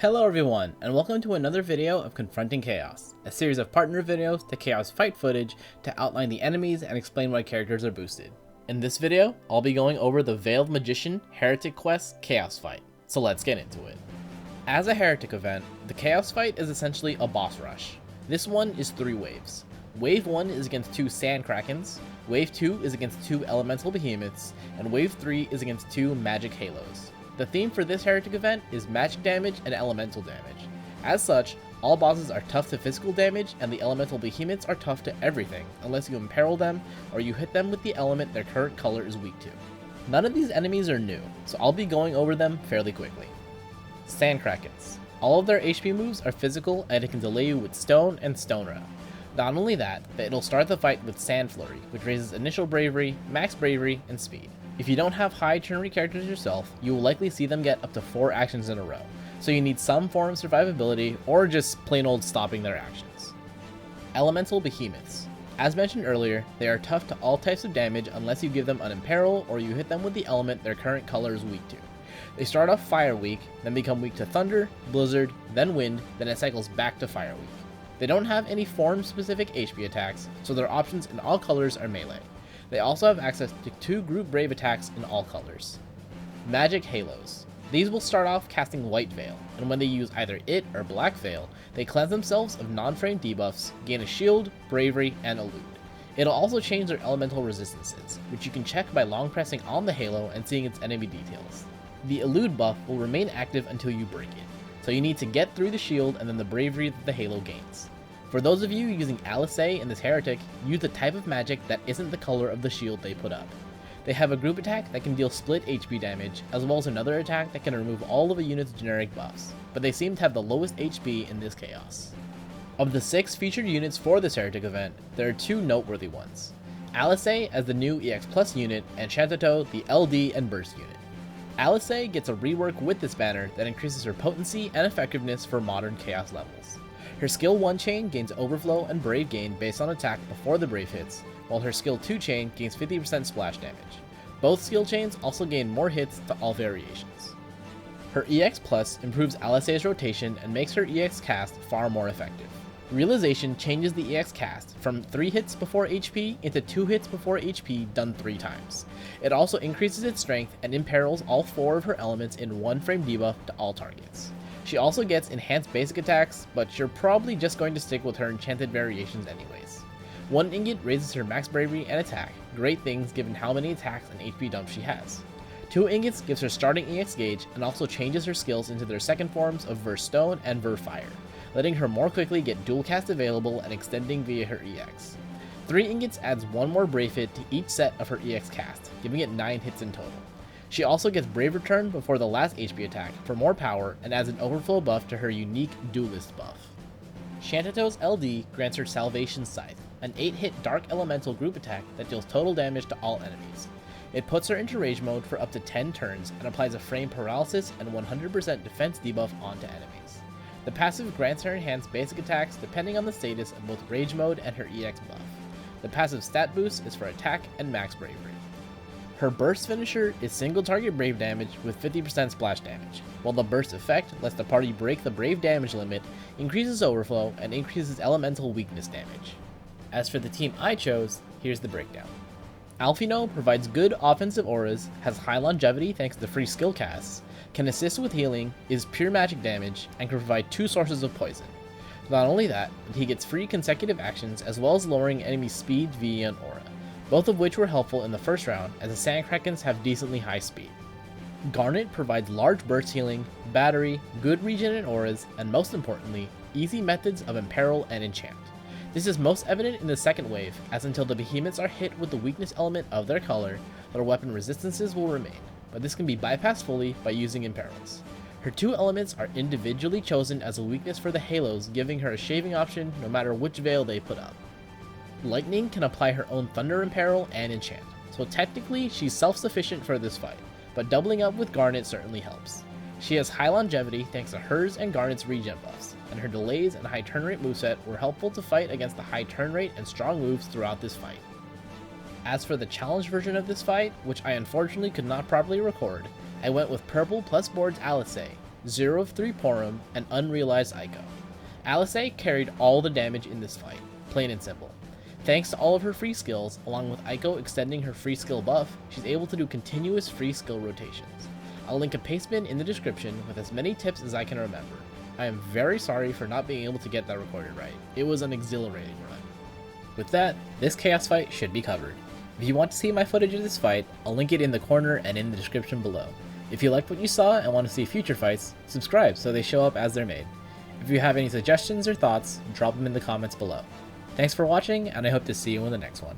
Hello everyone, and welcome to another video of Confronting Chaos, a series of partner videos to Chaos fight footage to outline the enemies and explain why characters are boosted. In this video, I'll be going over the Veiled Magician Heretic Quest Chaos fight, so let's get into it. As a Heretic event, the Chaos fight is essentially a boss rush. This one is 3 waves. Wave 1 is against 2 Sand Krakens, Wave 2 is against 2 Elemental Behemoths, and Wave 3 is against 2 Magic Halos. The theme for this Heretic event is magic damage and elemental damage. As such, all bosses are tough to physical damage and the elemental behemoths are tough to everything unless you imperil them or you hit them with the element their current color is weak to. None of these enemies are new, so I'll be going over them fairly quickly. Sand Krakens. All of their HP moves are physical and it can delay you with Stone and Stone Wrap. Not only that, but it'll start the fight with Sand Flurry, which raises initial bravery, max bravery, and speed. If you don't have high turn rate characters yourself, you will likely see them get up to 4 actions in a row, so you need some form of survivability or just plain old stopping their actions. Elemental Behemoths. As mentioned earlier, they are tough to all types of damage unless you give them an imperil or you hit them with the element their current color is weak to. They start off fire weak, then become weak to thunder, blizzard, then wind, then it cycles back to fire weak. They don't have any form specific HP attacks, so their options in all colors are melee. They also have access to 2 group brave attacks in all colors. Magic Halos. These will start off casting White Veil, and when they use either it or Black Veil, they cleanse themselves of non-frame debuffs, gain a shield, bravery, and elude. It'll also change their elemental resistances, which you can check by long pressing on the halo and seeing its enemy details. The elude buff will remain active until you break it, so you need to get through the shield and then the bravery that the halo gains. For those of you using Alice in this Heretic, use the type of magic that isn't the color of the shield they put up. They have a group attack that can deal split HP damage, as well as another attack that can remove all of a unit's generic buffs, but they seem to have the lowest HP in this chaos. Of the 6 featured units for this Heretic event, there are 2 noteworthy ones. Alice as the new EX Plus unit, and Shantotto the LD and Burst unit. Alice gets a rework with this banner that increases her potency and effectiveness for modern Chaos levels. Her skill 1 chain gains overflow and brave gain based on attack before the brave hits, while her skill 2 chain gains 50% splash damage. Both skill chains also gain more hits to all variations. Her EX Plus improves Alice's rotation and makes her EX cast far more effective. Realization changes the EX cast from 3 hits before HP into 2 hits before HP done 3 times. It also increases its strength and imperils all 4 of her elements in 1 frame debuff to all targets. She also gets enhanced basic attacks, but you're probably just going to stick with her enchanted variations anyways. 1 ingot raises her max bravery and attack, great things given how many attacks and HP dumps she has. 2 ingots gives her starting EX gauge and also changes her skills into their second forms of Ver Stone and Ver Fire, letting her more quickly get dual cast available and extending via her EX. 3 ingots adds 1 more brave hit to each set of her EX cast, giving it 9 hits in total. She also gets Brave Return before the last HP attack for more power and adds an overflow buff to her unique Duelist buff. Shantotto's LD grants her Salvation Scythe, an 8-hit Dark Elemental group attack that deals total damage to all enemies. It puts her into rage mode for up to 10 turns and applies a frame paralysis and 100% defense debuff onto enemies. The passive grants her enhanced basic attacks depending on the status of both rage mode and her EX buff. The passive stat boost is for attack and max bravery. Her burst finisher is single target brave damage with 50% splash damage, while the burst effect lets the party break the brave damage limit, increases overflow, and increases elemental weakness damage. As for the team I chose, here's the breakdown. Alphino provides good offensive auras, has high longevity thanks to free skill casts, can assist with healing, is pure magic damage, and can provide 2 sources of poison. Not only that, but he gets free consecutive actions as well as lowering enemy speed via an aura, both of which were helpful in the first round as the Sand Krakens have decently high speed. Garnet provides large burst healing, battery, good regen and auras, and most importantly, easy methods of imperil and enchant. This is most evident in the second wave, as until the behemoths are hit with the weakness element of their color, their weapon resistances will remain, but this can be bypassed fully by using imperils. Her 2 elements are individually chosen as a weakness for the halos, giving her a shaving option no matter which veil they put up. Lightning can apply her own Thunder Imperil and enchant, so technically she's self-sufficient for this fight, but doubling up with Garnet certainly helps. She has high longevity thanks to hers and Garnet's regen buffs, and her delays and high turn rate moveset were helpful to fight against the high turn rate and strong moves throughout this fight. As for the challenge version of this fight, which I unfortunately could not properly record, I went with purple plus boards Alice, 0 of 3 Porum, and unrealized Aiko. Alisaie carried all the damage in this fight, plain and simple. Thanks to all of her free skills, along with Aiko extending her free skill buff, she's able to do continuous free skill rotations. I'll link a pastebin in the description with as many tips as I can remember. I am very sorry for not being able to get that recorded right. It was an exhilarating run. With that, this Chaos fight should be covered. If you want to see my footage of this fight, I'll link it in the corner and in the description below. If you liked what you saw and want to see future fights, subscribe so they show up as they're made. If you have any suggestions or thoughts, drop them in the comments below. Thanks for watching, and I hope to see you in the next one.